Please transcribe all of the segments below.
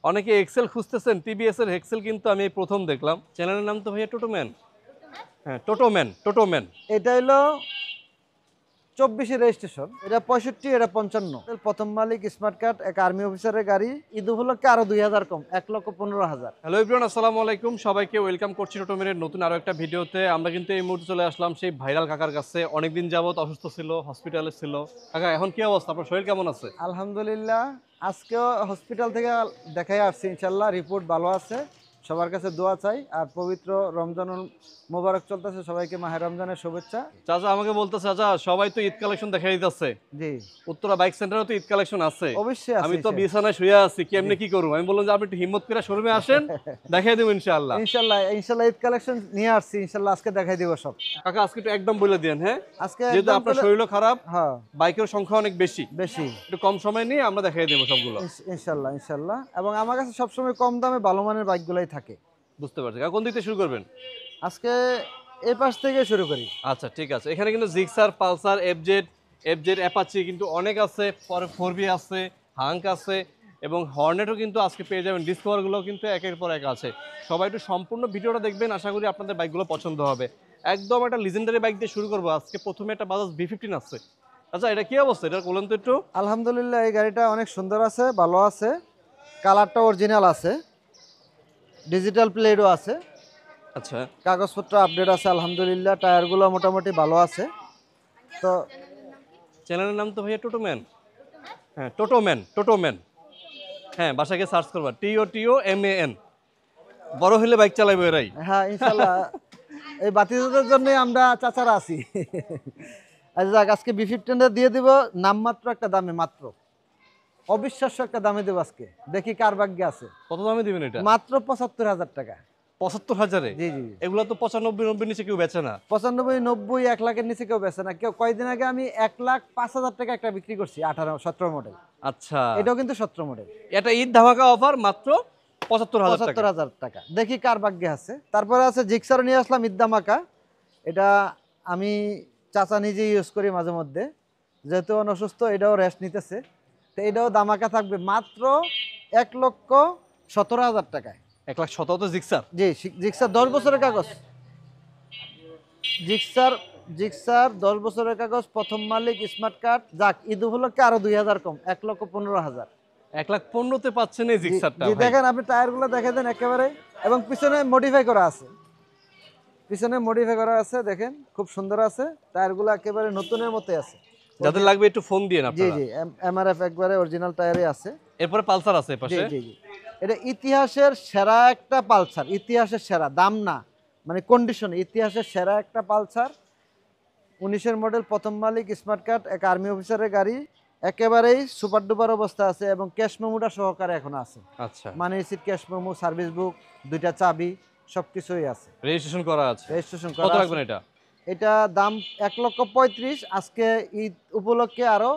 অনেকে এক্সেল খুঁজতেছেন, টিভিএস এর এক্সেল কিন্তু আমি এই প্রথম দেখলাম। চ্যানেলের নাম তো ভাইয়া টোটোম্যান। হ্যাঁ, টোটোম্যান। এটা হলো 24 রেজিস্ট্রেশন, এটা 65, এটা 55। প্রথম মালিক স্মার্ট কার্ড, এক আর্মি অফিসারের গাড়ি। ঈদ উপলক্ষে আরো 2000 কম, 1,15,000। হ্যালো এভরিওয়ান, আসসালামু আলাইকুম। সবাইকে ওয়েলকাম করছি টোটোম্যানের নতুন আরো একটা ভিডিওতে। আমরা কিন্তু এই মুহূর্তে চলে আসলাম সেই ভাইরাল কাকার কাছে। অনেকদিন যাবত অসুস্থ ছিল, হসপিটালে ছিল। কাকা এখন কি অবস্থা, আপনার শরীর কেমন আছে? আলহামদুলিল্লাহ, আজকেও হসপিটাল থেকে দেখাই আসছি, ইনশাল্লাহ রিপোর্ট ভালো আছে। সবার কাছে দোয়া চাই, আর পবিত্র রমজানুল মোবারক চলতেছে, সবাইকে মাহে রমজানের শুভেচ্ছা। চাচা আমাকে বলতেছে, চাচা সবাই তো ঈদ কালেকশন দেখাই দিতেছে, জি উত্তরা বাইক সেন্টারে তো ঈদ কালেকশন আছে। অবশ্যই আছে। আমি তো বিছানায় শুয়ে আছি, কেমনে কি করবো? আমি বললাম যে আপনি একটু হিম্মত করে শোরুমে আসেন, দেখাই দেবো ইনশাআল্লাহ। ইনশাল্লাহ ইনশাল্লাহ ঈদ কালেকশন নিয়ে আসছি, ইনশাল্লাহ আজকে দেখাই দিব সব। কাকা আজকে একটু একদম বলে দেন। হ্যাঁ, আজকে যেহেতু একদম আপনার শরীরও খারাপ, হ্যাঁ বাইকের সংখ্যা অনেক বেশি, বেশি। একটু কম সময় নিয়ে আমরা দেখাই দেবো সবগুলো। ইনশাল্লাহ ইনশাল্লাহ, এবং আমার কাছে সবসময় কম দামে ভালো মানের বাইকগুলাই থাকে। বুঝতে পারছি। কাকা কোন দিক থেকে শুরু করবেন? আজকে এই পাশ থেকে শুরু করি। আচ্ছা ঠিক আছে। এখানে কিন্তু জিক্সার, পালসার, এফজেড অ্যাপাচি কিন্তু অনেক আছে, পরে 4বি আছে, হাঙ্ক আছে, এবং হর্নেটও কিন্তু আজকে পেয়ে যাবেন। ডিসকভারগুলো কিন্তু একের পর এক আছে। সবাই একটু সম্পূর্ণ ভিডিওটা দেখবেন, আশা করি আপনাদের বাইকগুলো পছন্দ হবে। একদম একটা লিজেন্ডারি বাইক দিয়ে শুরু করবো আজকে। প্রথমে একটা বাজাজ B15 আছে। আচ্ছা এটা কি অবস্থা, এটা বলেন তো একটু। আলহামদুলিল্লাহ, এই গাড়িটা অনেক সুন্দর আছে, ভালো আছে, কালারটা অরিজিনাল আছে, ডিজিটাল প্লেটও আছে, আচ্ছা, কাগজপত্র আপডেট আছে আলহামদুলিল্লাহ, টায়ারগুলো মোটামুটি ভালো আছে। তো চ্যানেলের নাম তো ভাইয়া টোটোম্যান। হ্যাঁ, টোটোম্যান। হ্যাঁ, বাসায় গিয়ে সার্চ করবা, TOTOMAN। বড় হলে বাইক চালাইবো এরাই। হ্যাঁ ইনশাল্লাহ, এই বাতিজাদের জন্যই আমরা চাচারা আছি। আচ্ছা যাক, আজকে B15 দিয়ে দিব নামমাত্র একটা দামে, মাত্র অবিশ্বাস্য একটা দামে দেবো আজকে, দেখি কার ভাগ্যে আছে। কত দামে দিবেন এটা? মাত্র 75,000 টাকা। 75,000-এ? জি জি। এগুলো তো 95-90 নিচে কেউ বেচে না। 95, 90, 1 লাখের নিচে কেউ বেচে না। কেউ কয়দিন আগে আমি 1,05,000 টাকা একটা বিক্রি করছি, 18-17 মডেল। আচ্ছা, এটাও কিন্তু 17 মডেল। এটা ঈদ ধামাকা অফার, মাত্র 75,000 টাকা। 75,000 টাকা, দেখি কার ভাগ্যে আছে। তারপরে আছে জিক্সার, নিয়ে আসলাম ইদ্দামাকা। এটা আমি চাচা নিজে ইউজ করি মাঝে মধ্যে, যেহেতু অসুস্থ, এটাও রেস্ট নিতেছে। তো এটাও দামাকা থাকবে মাত্র 1,17,000 টাকায়। 1,17,000 তো জিক্সার। জি, জিক্সার 10 বছরের কাগজ। জিক্সার জিক্সার 10 বছরের কাগজ, প্রথম মালিক, স্মার্ট কার্ড। যাক, ঈদ উপলক্ষে আরো 2000 কম, 1,15,000। 1,15,000-তে পাচ্ছেন এই জিক্সারটা। জি ভাই দেখেন, আপনি টায়ারগুলো দেখে দেন একেবারে, এবং পিছনে মডিফাই করা আছে। পিছনে মডিফাই করা আছে, দেখেন খুব সুন্দর আছে। টায়ারগুলো একেবারে নতুনের মতোই আছে। যাদের লাগবে একটু ফোন দিয়েন জি আপনারা। জি, MRF একবারে অরিজিনাল টায়ারে আছে। এরপরে পালসার আছে জি পাশে। জি জি, এটা ইতিহাসের সেরা একটা পালসার, ইতিহাসের সেরা, দাম না মানে কন্ডিশন, ইতিহাসের সেরা একটা পালসার। 19-এর মডেল, প্রথম মালিক, স্মার্ট কার্ড, এক আর্মি অফিসারের গাড়ি। একেবারেই সুপার ডুপার অবস্থা আছে, এবং ক্যাশ মেমোটা সহকারে এখন আছে। আচ্ছা, money receipt, cash memo, service book, 2টা চাবি, সবকিছুই আছে। রেজিস্ট্রেশন করা আছে। রেজিস্ট্রেশন কত করা রাখবেন আছে। এটা? এটা দাম 1,35,000। আজকে ঈদ উপলক্ষে আরো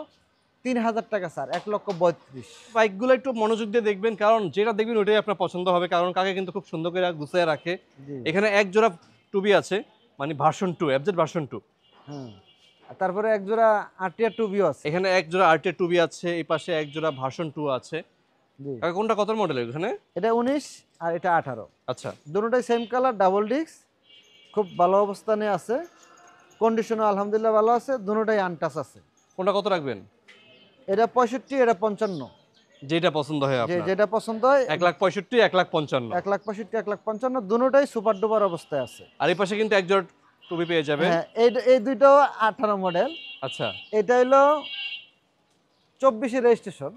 3,000 টাকা স্যার, 1,32,000। বাইকগুলো একটু মনোযোগ দিয়ে দেখবেন, কারণ যেটা দেখবেন ওটাই আপনার পছন্দ হবে। কারণ কাকে কিন্তু খুব সুন্দর করে গুছিয়ে রাখে। জি এখানে এক জোড়া টুবি আছে, মানে ভার্সন 2, এফজেড ভার্সন 2। হ্যাঁ, আর তারপরে এক জোড়া আরটিআর টুবিও আছে। এখানে এক জোড়া আরটিআর টুবি আছে, এই পাশে এক জোড়া ভার্সন 2 আছে। জি, কাকা কোনটা কত মডেল এখানে? এটা 19 আর এটা 18। আচ্ছা, দুটোটাই সেম কালার, ডাবল ডিস্ক, খুব ভালো অবস্থানে আছে, কন্ডিশনও আলহামদুলিল্লাহ ভালো আছে, দুটোটাই আনটাচ আছে। কোনটা কত রাখবেন? এটা 65, এটা 55। যেটা পছন্দ হয় আপনার। যেটা পছন্দ হয়। 1,65,000, 1,55,000। 1,65,000, 1,55,000, দুটোটাই সুপার ডুপার অবস্থায় আছে। আর এই পাশে কিন্তু এক জোড়া টুবি পেয়ে যাবে। হ্যাঁ, এই দুইটাও 18 মডেল। আচ্ছা, এটা হলো 24 রেজিস্ট্রেশন,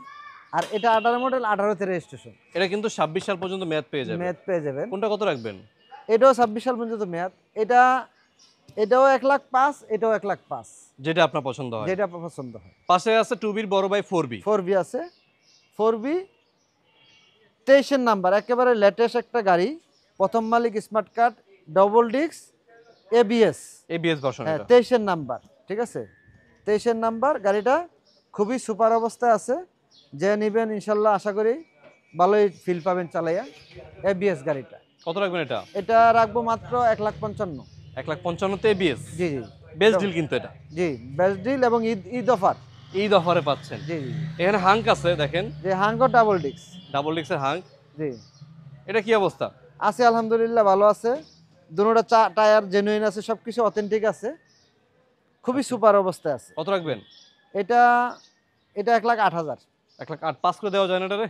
আর এটা 18 মডেল, 18তে রেজিস্ট্রেশন। এটা কিন্তু 26 সাল পর্যন্ত মেয়াদ পেয়ে যাবে। মেয়াদ পেয়ে যাবেন। কোনটা কত রাখবেন? এটাও 26 সাল পর্যন্ত মেয়াদ। এটাও 1,05,000, এটাও 1,05,000, যেটা আপনার পছন্দ হয়। যেটা পছন্দ হয়। পাশে আছে টুবির বড় ভাই 4বি। 4B আছে, 4B 23-এর নাম্বার, একেবারে লেটেস্ট একটা গাড়ি, প্রথম মালিক, smart card, double disc, ABS। ABS version হ্যাঁ, এটা। 23-এর নাম্বার, ঠিক আছে, 23-এর নাম্বার। গাড়িটা খুবই সুপার অবস্থায় আছে, যে নেবেন ইনশাল্লাহ আশা করি ভালোই ফিল পাবেন চালাইয়া। ABS গাড়িটা। কত রাখবেন এটা? এটা রাখবো মাত্র 1,55,000। 1,55,000-তে এবিএস। জি জি বেস্ট ডিল কিন্তু এটা। জি, বেস্ট ডিল, এবং ঈদ অফার। ঈদ অফারে পাচ্ছেন। জি জি, এখানে হাঙ্ক আছে দেখেন, যে হাঙ্গো ডাবল ডিস্ক। ডাবল ডিক্সের হাঙ্ক। জি এটা কি অবস্থা? আছে আলহামদুলিল্লাহ, ভালো আছে। দুটোটা টায়ার জেনুইন আছে, সবকিছু অথেন্টিক আছে, খুবই সুপার অবস্থায় আছে। কত রাখবেন? এটা এটা 1,08,000। 1,08,000 পাস করে দেওয়া যায় না এটারে?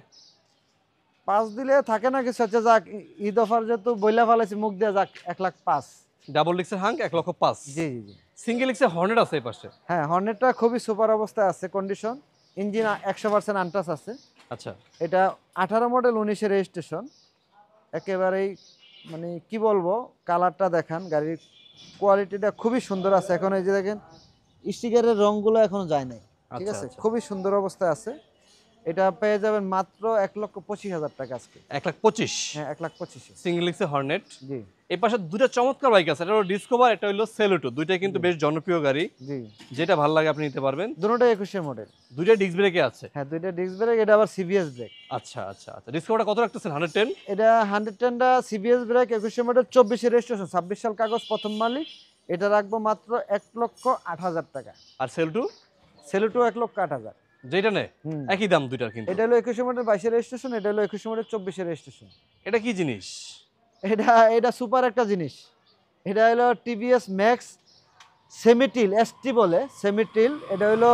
5 দিলে থাকে না কিছু, হচ্ছে যাক ঈদ অফার যেহেতু বইলা ফেলাইছি মুখ দিয়ে, যাক 1,05,000। ডাবল ডিক্সের হাঙ্ক 1,05,000। জি জি জি। সিঙ্গেল ডিক্সের হর্নেট আছে এই পাশে। হ্যাঁ, হর্নেটটা খুবই সুপার অবস্থায় আছে, কন্ডিশন, ইঞ্জিন 100% আনটাচ আছে। আচ্ছা, এটা 18 মডেল 19-এর রেজিস্ট্রেশন, একেবারেই মানে কি বলবো, কালারটা দেখান, গাড়ির কোয়ালিটিটা খুবই সুন্দর আছে। এখন এই যে দেখেন স্টিকারের রংগুলো এখনো যায় নাই, ঠিক আচ্ছা, আছে, আচ্ছা। খুবই সুন্দর অবস্থায় আছে। এটা পেয়ে যাবেন মাত্র 1,25,000 টাকা আজকে। 1,25,000 হ্যাঁ, 1,25,000। সিঙ্গেল ডিক্সের হর্নেট। জি এই পাশে দুটো চমৎকার বাইক আছে, এটা হলো ডিসকভার, এটা হলো সেলুটো। দুইটাই কিন্তু বেশ জনপ্রিয় গাড়ি, জি, যেটা ভালো লাগে আপনি নিতে পারবেন। দুটোটাই 21-এর মডেল। দুইটা ডিস্ক ব্রেকে আছে। হ্যাঁ, দুইটা ডিস্ক ব্রেক, এটা আবার সিবিএস ব্রেক। আচ্ছা আচ্ছা আচ্ছা, ডিসকভারটা কত রাখতেছেন? 110? এটা 110টা সিবিএস ব্রেক, 21-এর মডেল, 24-এর রেজিস্ট্রেশন, 26 সাল কাগজ, প্রথম মালিক। এটা রাখবো মাত্র 1,08,000 টাকা। আর সেলটু সেলুটো 1,08,000। যেটা নেই হুম। একই দাম দুইটার কিন্তু। এটা হলো 21-এর মডেল, 22-এর রেজিস্ট্রেশন। এটা হলো 21-এর মডেল, 24-এর রেজিস্ট্রেশন। এটা কি জিনিস? এটা এটা সুপার একটা জিনিস। এটা হলো টিভিএস ম্যাক্স সেমিটিল এসটি বলে, সেমিটিল। এটা হলো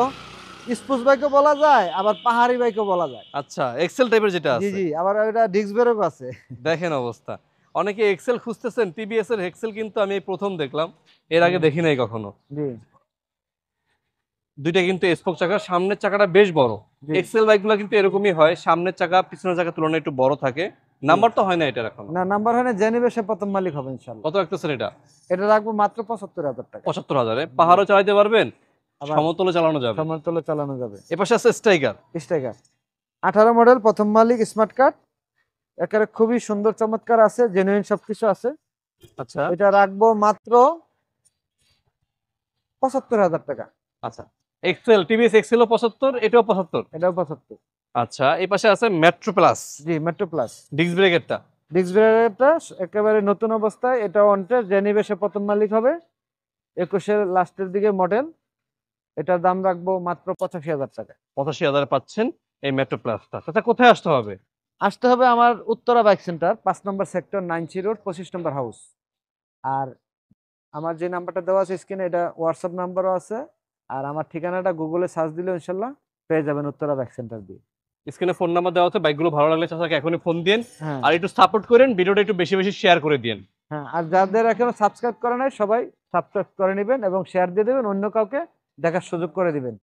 স্পোর্টস বাইকও বলা যায়, আবার পাহাড়ি বাইকও বলা যায়। আচ্ছা, এক্সেল টাইপের যেটা জি আছে। জি, আবার এটা ডিস্ক ব্রেকও আছে। দেখেন অবস্থা, অনেকে এক্সেল খুঁজতেছেন, টিভিএস এর এক্সেল কিন্তু আমি এই প্রথম দেখলাম, এর আগে দেখি নাই কখনো। জি দুইটা কিন্তু স্পোক চাকা, সামনের চাকাটা বেশ বড়। জি। এক্সেল বাইকগুলো কিন্তু এরকমই হয়, সামনের চাকা পিছনের চাকা তুলনায় একটু বড় থাকে। নাম্বার তো হয় না এটার এখন। না, নাম্বার হয় না, জেনেবে সে প্রথম মালিক হবে ইনশাআল্লাহ। কত রাখতেছেন এটা? এটা রাখবো মাত্র 75,000 টাকা। 75,000-এ পাহাড়ও চালাতে পারবেন, আবার সমতলে চালানো যাবে। সমতলে চালানো যাবে। এপাশে আছে স্ট্রাইকার। স্ট্রাইকার 18 মডেল, প্রথম মালিক, স্মার্ট কার্ড, একেবারে খুবই সুন্দর চমৎকার আছে, জেনুইন সবকিছু আছে। আচ্ছা এটা রাখবো মাত্র 75,000 টাকা। আচ্ছা, এক্সেল টিভিএস এক্সেলও 75, এটাও 75। এটাও 75। আচ্ছা, এই পাশে আছে মেট্রো প্লাস, জি, মেট্রো প্লাস। ডিস্ক ব্রেকেরটা। ডিস্ক ব্রেকটা একেবারে নতুন অবস্থায়, এটা অনটেস্ট, জেনিবে সে প্রথম মালিক হবে, 21-এর লাস্টের দিকে মডেল। এটার দাম রাখবো মাত্র 85,000 টাকা। 85,000 পাচ্ছেন এই মেট্রো প্লাসটা। আচ্ছা, কোথায় আসতে হবে? আসতে হবে আমার উত্তরা বাইক সেন্টার, 5 নম্বর সেক্টর, 9C রোড, 25 নম্বর হাউস। আর আমার যে নাম্বারটা দেওয়া আছে স্ক্রিনে, এটা হোয়াটসঅ্যাপ নাম্বারও আছে। আর আমার ঠিকানাটা গুগলে সার্চ দিলে ইনশাল্লাহ পেয়ে যাবেন, উত্তরা বাইক সেন্টার দিয়ে। স্ক্রিনে ফোন নাম্বার দেওয়া আছে, বাইকগুলো ভালো লাগলে চাচাকে এখনই ফোন দিন। হ্যাঁ আর একটু সাপোর্ট করেন, ভিডিওটা একটু বেশি বেশি শেয়ার করে দিন। হ্যাঁ, আর যাদের এখনো সাবস্ক্রাইব করে নাই সবাই সাবস্ক্রাইব করে নেবেন এবং শেয়ার দিয়ে দেবেন, অন্য কাউকে দেখার সুযোগ করে দিবেন।